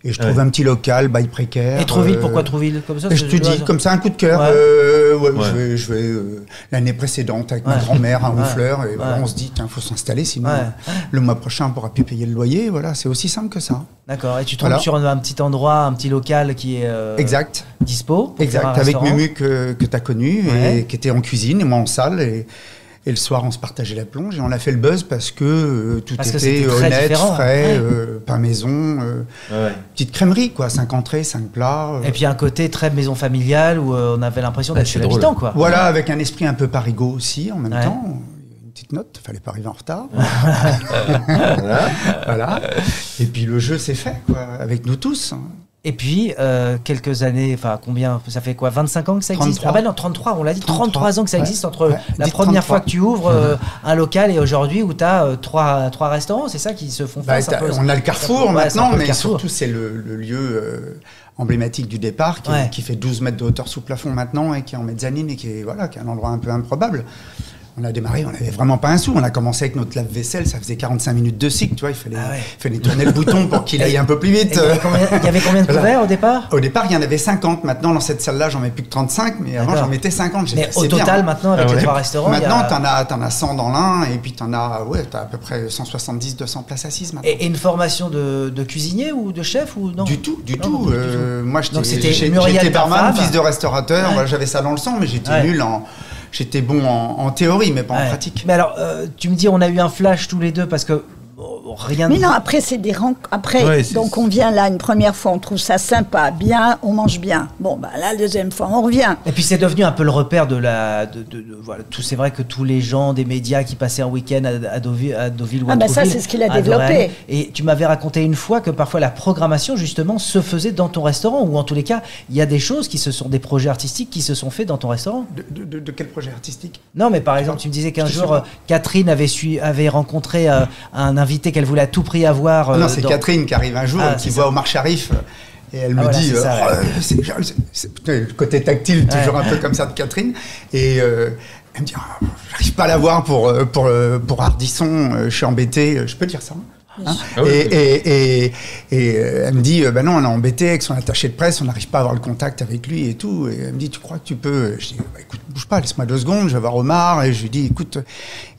Et je trouve un petit local, bail précaire.
Et Trouville, pourquoi Trouville comme ça?
Je te dis, comme ça, un coup de cœur. Je vais l'année précédente avec ma grand-mère à Honfleur. Et voilà, on se dit, tiens, il faut s'installer, sinon le mois prochain, on ne pourra plus payer le loyer. Voilà, c'est aussi simple que ça.
D'accord. Et tu tombes sur un petit endroit, un petit local qui est dispo.
Exact, avec Mumu que tu as connu, et qui était en cuisine et moi en salle. Et le soir, on se partageait la plonge et on a fait le buzz parce que tout était honnête, frais, pain maison, petite crèmerie, quoi, 5 entrées, 5 plats.
Et puis un côté très maison familiale où on avait l'impression d'être chez l'habitant, quoi.
Voilà, avec un esprit un peu parigot aussi en même temps. Une petite note, il fallait pas arriver en retard. Voilà. Et puis le jeu s'est fait, quoi, avec nous tous.
Et puis, quelques années, combien, ça fait quoi, 25 ans que ça existe?
33.
Non, 33, on l'a dit, 33 ans que ça existe entre la première fois que tu ouvres un local et aujourd'hui où tu as trois restaurants, c'est ça qui se font face un peu.
On a le Carrefour maintenant, mais surtout c'est le lieu emblématique du départ qui fait 12 mètres de hauteur sous plafond maintenant et qui est en mezzanine et qui est un endroit un peu improbable. On a démarré, on n'avait vraiment pas un sou. On a commencé avec notre lave-vaisselle, ça faisait 45 minutes de cycle, tu vois. Il fallait tourner le bouton pour qu'il aille un peu plus vite.
Il y avait combien de couverts au départ?
Au départ, il y en avait 50. Maintenant, dans cette salle-là, j'en mets plus que 35, mais avant, j'en mettais 50.
Mais au total, maintenant, avec les 3 restaurants.
Maintenant, t'en as 100 dans l'un, et puis t'as à peu près 170-200 places assises maintenant.
Et une formation de cuisinier ou de chef ou non?
Du tout. Moi,
j'étais
barman, fils de restaurateur. Voilà, j'avais ça dans le sang, mais j'étais nul J'étais bon en théorie, mais pas en pratique.
Mais alors, tu me dis, on a eu un flash tous les deux parce que rien.
Mais non, après, c'est des rencontres. Après, donc on vient là une première fois, on trouve ça sympa, bien, on mange bien. Bon, là, la deuxième fois, on revient.
Et puis c'est devenu un peu le repère de voilà, c'est vrai que tous les gens des médias qui passaient un week-end à Deauville ou à Trouville.
Ça, c'est ce qu'il a développé.
Et tu m'avais raconté une fois que parfois la programmation, justement, se faisait dans ton restaurant, ou en tous les cas, il y a des choses des projets artistiques qui se sont faits dans ton restaurant.
De quel projet artistique?
Non, mais par exemple, tu me disais qu'un jour, Catherine avait rencontré un invité qu'elle voulait à tout prix avoir.
Non, c'est Catherine qui arrive un jour, qui voit Omar Sharif, et elle me dit, c'est le côté tactile, toujours un peu comme ça de Catherine, et elle me dit, j'arrive pas à la voir pour Ardisson, je suis embêté, je peux dire ça? Et elle me dit, non, on est embêté avec son attaché de presse, on n'arrive pas à avoir le contact avec lui et tout. Et elle me dit, tu crois que tu peux? Je dis, écoute, bouge pas, laisse-moi 2 secondes, je vais voir Omar. Et je lui dis, écoute,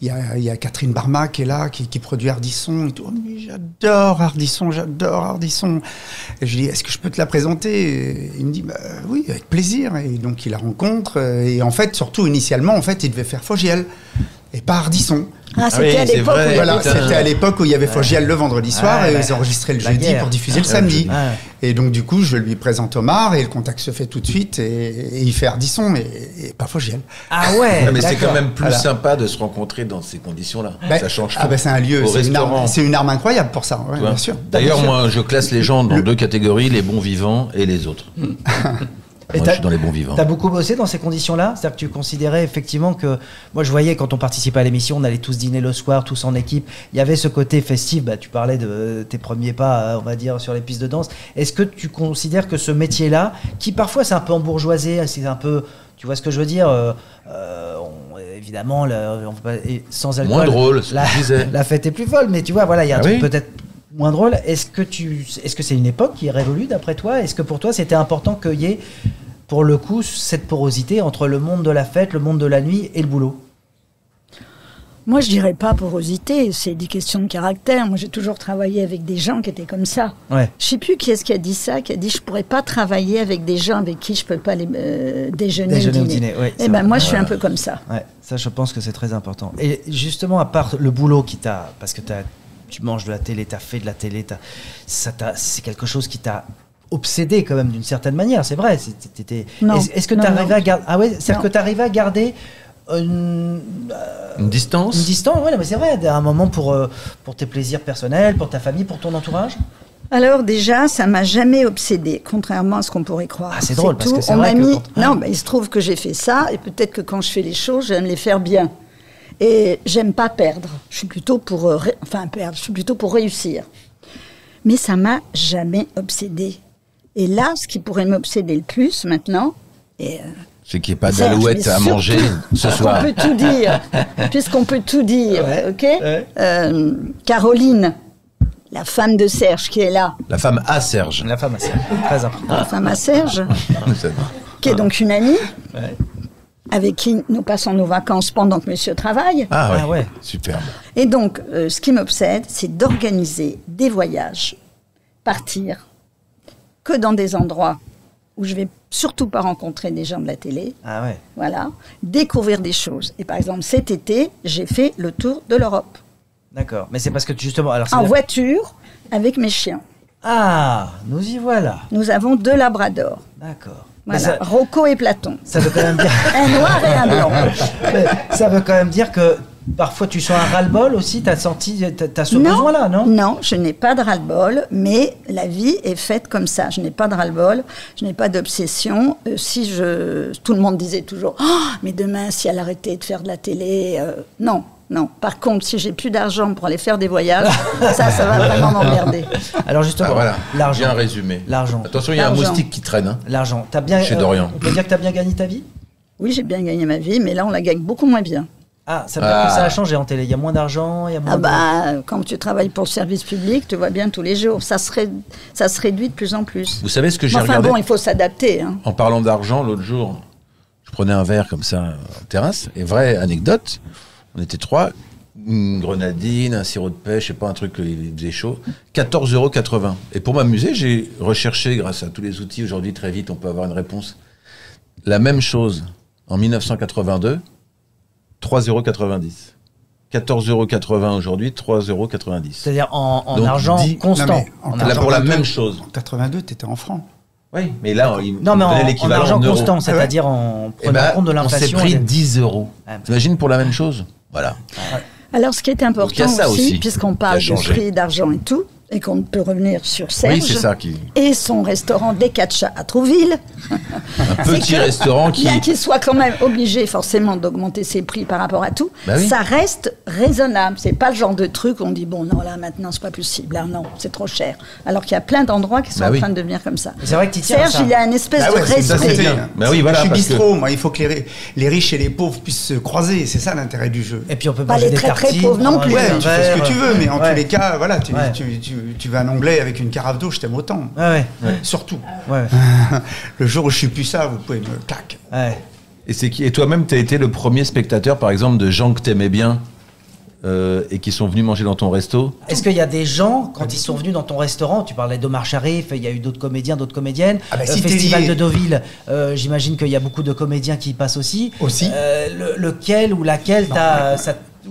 il y a Catherine Barma qui est là, qui produit Ardisson et tout. Oh, mais j'adore Ardisson. Et je lui dis, est-ce que je peux te la présenter? Et il me dit, oui, avec plaisir. Et donc il la rencontre. Et en fait, surtout initialement, il devait faire Fogiel et pas Ardisson.
C'était à l'époque.
C'était à l'époque où il y avait Fogiel le vendredi soir et ils enregistraient le jeudi pour diffuser le samedi. Et donc du coup, je lui présente Omar et le contact se fait tout de suite et il fait Ardisson et pas Fogiel.
Ah ouais.
Mais c'est quand même plus sympa de se rencontrer dans ces conditions-là. Ça change tout.
C'est un lieu, c'est une arme incroyable pour ça, bien sûr.
D'ailleurs, moi, je classe les gens dans 2 catégories, les bons vivants et les autres. Moi, je suis dans les bons vivants.
T'as beaucoup bossé dans ces conditions-là? C'est-à-dire que tu considérais effectivement que... Moi, je voyais quand on participait à l'émission, on allait tous dîner le soir, tous en équipe. Il y avait ce côté festif. Tu parlais de tes premiers pas, on va dire, sur les pistes de danse. Est-ce que tu considères que ce métier-là, qui parfois c'est un peu embourgeoisé, c'est un peu... Tu vois ce que je veux dire? Évidemment, sans alcool...
Moins drôle, ce que je disais.
La fête est plus folle, mais tu vois, voilà, il y a un truc peut-être moins drôle. Est-ce que c'est une époque qui est révolue d'après toi? Est-ce que pour toi, c'était important qu'il y ait, pour le coup, cette porosité entre le monde de la fête, le monde de la nuit et le boulot?
Moi, je dirais pas porosité, c'est des questions de caractère. Moi, j'ai toujours travaillé avec des gens qui étaient comme ça.
Ouais.
Je sais plus qui est-ce qui a dit ça, qui a dit je pourrais pas travailler avec des gens avec qui je peux pas déjeuner ou dîner.
Ouais,
et ben moi, je suis un peu comme ça.
Ouais, ça, je pense que c'est très important. Et justement, à part le boulot qui t'a, parce que tu manges de la télé, t'as fait de la télé, c'est quelque chose qui t'a obsédé quand même d'une certaine manière. C'est vrai. Est-ce que tu arrives à garder? Ah ouais, c'est-à-dire que tu arrives à garder une
distance.
Une distance, oui, mais c'est vrai, à un moment pour tes plaisirs personnels, pour ta famille, pour ton entourage.
Alors déjà, ça m'a jamais obsédée, contrairement à ce qu'on pourrait croire.
Ah, c'est drôle, parce que c'est vrai que...
Non, il se trouve que j'ai fait ça, et peut-être que quand je fais les choses, j'aime les faire bien. Et j'aime pas perdre. Je suis plutôt pour perdre. Je suis plutôt pour réussir. Mais ça m'a jamais obsédée. Et là, ce qui pourrait m'obséder le plus maintenant,
c'est qu'il n'y ait pas d'alouette à manger ce soir.
On peut tout dire, puisqu'on peut tout dire, ok. Caroline, la femme de Serge qui est là.
La femme à Serge.
La femme à Serge, très important.
La femme à Serge, qui est donc une amie, avec qui nous passons nos vacances pendant que monsieur travaille.
Ah ouais, superbe.
Et donc, ce qui m'obsède, c'est d'organiser des voyages, partir que dans des endroits où je vais surtout pas rencontrer des gens de la télé.
Ah ouais.
Voilà. Découvrir des choses. Et par exemple, cet été, j'ai fait le tour de l'Europe.
D'accord. Mais c'est parce que justement...
en voiture, avec mes chiens.
Ah, nous y voilà.
Nous avons 2 labradors.
D'accord.
Voilà, Rocco et Platon.
Ça veut quand même dire...
un noir et un blanc.
Ça veut quand même dire que parfois tu sens un ras-le-bol aussi, t'as ce besoin-là, non?
Non, je n'ai pas de ras-le-bol, mais la vie est faite comme ça. Je n'ai pas de ras-le-bol, je n'ai pas d'obsession. Tout le monde disait toujours, mais demain, si elle arrêtait de faire de la télé, non. Par contre, si j'ai plus d'argent pour aller faire des voyages, ça va vraiment m'emmerder.
Alors justement, l'argent.
Bien résumé.
L'argent.
Attention, il y a un moustique qui traîne.
L'argent. T'as bien.
Chez Dorian.
On peut dire que t'as bien gagné ta vie?
Oui, j'ai bien gagné ma vie, mais là, on la gagne beaucoup moins bien.
Ah, ça veut dire que ça a changé en télé. Il y a moins d'argent, il y a moins
quand tu travailles pour le service public, tu vois bien tous les jours. Ça se réduit de plus en plus.
Vous savez ce que j'ai regardé?
Enfin bon, il faut s'adapter. Hein.
En parlant d'argent, l'autre jour, je prenais un verre comme ça en terrasse. Et vraie anecdote, on était 3, une grenadine, un sirop de pêche, je sais pas, un truc qui faisait chaud, 14,80 €. Et pour m'amuser, j'ai recherché, grâce à tous les outils, aujourd'hui très vite, on peut avoir une réponse. La même chose en 1982, 3,90 €. 14,80 € aujourd'hui, 3,90 €.
C'est-à-dire en argent constant.
Pour la même chose.
En 82, tu étais en francs.
Oui, mais là,
en argent constant, c'est-à-dire en prenant compte de l'inflation.
On s'est pris 10 €. T'imagines pour la même chose? Voilà.
Alors, ce qui est important aussi, puisqu'on parle de prix, d'argent et tout, et qu'on peut revenir sur Serge,
oui, c'est ça
et son restaurant des 4 chats à Trouville.
Un petit restaurant qui...
Bien qu'il soit quand même obligé forcément d'augmenter ses prix par rapport à tout, ça reste raisonnable. C'est pas le genre de truc où on dit, bon, non, là, maintenant, c'est pas possible. Là, non, c'est trop cher. Alors qu'il y a plein d'endroits qui sont en train de devenir comme ça.
C'est vrai que
Serge, il a une espèce de respect.
Je suis bistrot, moi. Il faut que les riches et les pauvres puissent se croiser. C'est ça l'intérêt du jeu.
Et puis, on peut
pas les très très pauvres non plus.
Ouais, tu fais ce que tu veux, mais en tous les cas, voilà, tu vas à un Anglais avec une carafe d'eau, je t'aime autant. Surtout. Le jour où je suis plus ça, vous pouvez me clac.
Et toi-même, tu as été le premier spectateur, par exemple, de gens que tu aimais bien et qui sont venus manger dans ton resto?
Est-ce qu'il y a des gens, quand ils sont venus dans ton restaurant, tu parlais d'Omar Sharif, il y a eu d'autres comédiens, d'autres comédiennes, Festival de Deauville, j'imagine qu'il y a beaucoup de comédiens qui y passent aussi. Lequel ou laquelle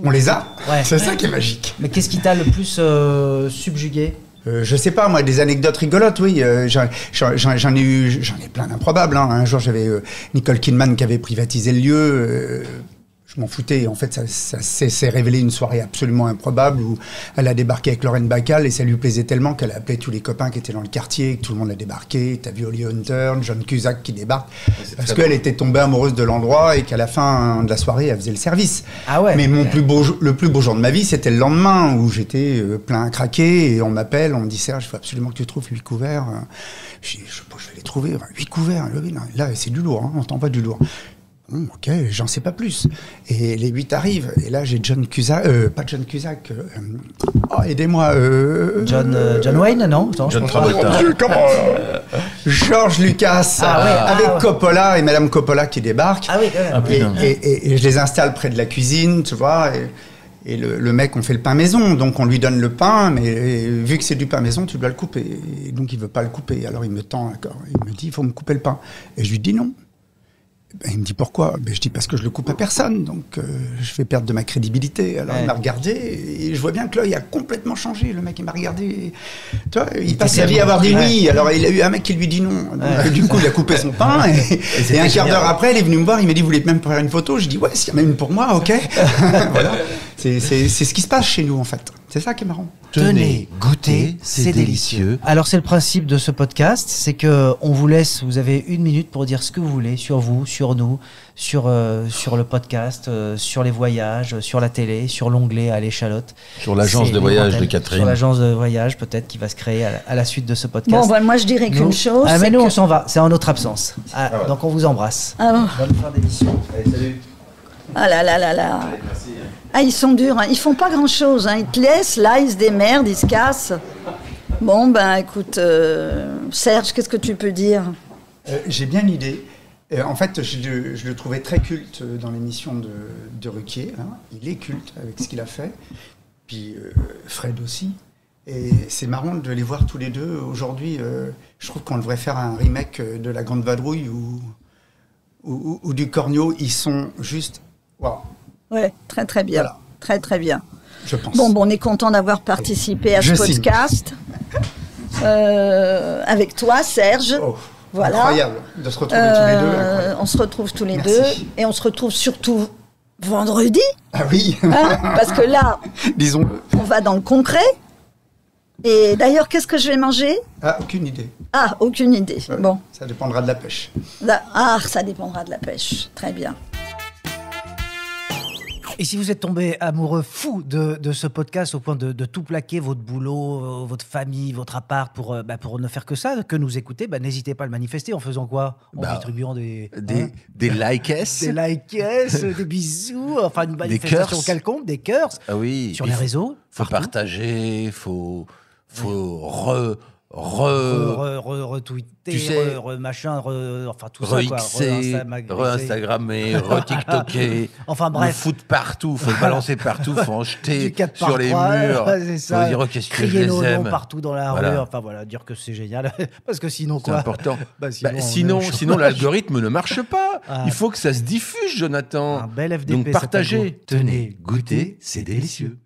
on les a, c'est ça qui est magique.
Mais qu'est-ce qui t'a le plus subjugué?
Je sais pas, moi, des anecdotes rigolotes, oui. J'en ai plein d'improbables. Un jour, j'avais Nicole Kidman qui avait privatisé le lieu. Je m'en foutais. En fait, ça s'est révélé une soirée absolument improbable où elle a débarqué avec Lorraine Bacall et ça lui plaisait tellement qu'elle a appelé tous les copains qui étaient dans le quartier, que tout le monde a débarqué. T'as vu Holly Hunter, John Cusack qui débarque parce qu'elle était tombée amoureuse de l'endroit et qu'à la fin de la soirée, elle faisait le service. Mais le plus beau jour de ma vie, c'était le lendemain où j'étais plein à craquer et on m'appelle, on me dit Serge, il faut absolument que tu trouves 8 couverts. Je vais les trouver. 8 couverts. Là, c'est du lourd. On t'envoie du lourd. Ok, j'en sais pas plus. Et les 8 arrivent, et là j'ai John Cusack, pas John Cusack, aidez-moi.
John Wayne, non?
John Travolta.
George Lucas, avec Coppola et Madame Coppola qui débarquent. Et je les installe près de la cuisine, tu vois. Et le mec, on fait le pain maison, donc on lui donne le pain, mais vu que c'est du pain maison, tu dois le couper. Et donc il veut pas le couper. Alors il me tend, il me dit, il faut me couper le pain. Et je lui dis non. Ben, il me dit pourquoi? Ben, je dis parce que je le coupe à personne, donc je vais perdre de ma crédibilité. Alors il m'a regardé et je vois bien que l'œil a complètement changé. Le mec il m'a regardé, tu vois, il passe sa vie à avoir dit oui. Alors il a eu un mec qui lui dit non. Donc, du coup il a coupé son pain et un quart d'heure après il est venu me voir. Il m'a dit vous voulez même faire une photo? Je dis ouais, s'il y a même une pour moi, ok. Voilà. C'est ce qui se passe chez nous en fait. C'est ça qui est marrant.
Tenez, goûtez, c'est délicieux. Alors c'est le principe de ce podcast, c'est que on vous laisse, vous avez 1 minute pour dire ce que vous voulez sur vous, sur nous, sur le podcast, sur les voyages, sur la télé, sur l'onglet à l'échalote.
Sur l'agence de voyage de Catherine.
Sur l'agence de voyage peut-être qui va se créer à la suite de ce podcast.
Bon, moi je dirais qu'une chose.
Ah mais nous on s'en va, c'est en notre absence. Donc on vous embrasse. Bonne fin d'émission.
Allez, salut.
Ah là là là là.
Allez, merci.
Ah, ils sont durs, hein. Ils font pas grand-chose. Hein. Ils te laissent, là, ils se démerdent, ils se cassent. Bon, ben, écoute, Serge, qu'est-ce que tu peux dire?
J'ai bien une idée. En fait, je le trouvais très culte dans l'émission de Ruquier. Hein. Il est culte avec ce qu'il a fait. Puis Fred aussi. Et c'est marrant de les voir tous les deux. Aujourd'hui, je trouve qu'on devrait faire un remake de La Grande Vadrouille ou du Cornio. Ils sont juste... Waouh.
Ouais, très très bien. Voilà. Très très bien.
Je pense.
Bon, on est content d'avoir participé à ce podcast avec toi, Serge.
Oh,
voilà.
Incroyable de se retrouver tous les deux. Incroyable.
On se retrouve tous les deux et on se retrouve surtout vendredi.
Ah oui.
Hein, parce que là,
disons-le,
on va dans le concret. Et d'ailleurs, qu'est-ce que je vais manger?
Ah, aucune idée.
Ah, aucune idée. Ouais, bon.
Ça dépendra de la pêche.
Ça dépendra de la pêche. Très bien.
Et si vous êtes tombé amoureux fou de ce podcast au point de tout plaquer, votre boulot, votre famille, votre appart pour ne faire que ça, que nous écouter, n'hésitez pas à le manifester en faisant quoi? En distribuant des
likes,
des likes, des bisous, enfin une manifestation quelconque, des cœurs.
Ah oui.
Sur les réseaux.
Faut partager, faut
retweeter,
tu sais,
machin, enfin tout
ça
quoi.
Re-instagrammer, re-tiktoker.
Enfin bref.
Le foutre partout, faut le balancer partout, faut en jeter sur les murs.
C'est ça.
Faut dire qu'est-ce que je
les
les aime.
Partout dans la rue. Enfin voilà, dire que c'est génial. Parce que sinon quoi?
C'est important. Sinon l'algorithme ne marche pas. Il faut que ça se diffuse, Jonathan.
Un bel FDP.
Donc partagez.
Tenez, goûtez, c'est délicieux.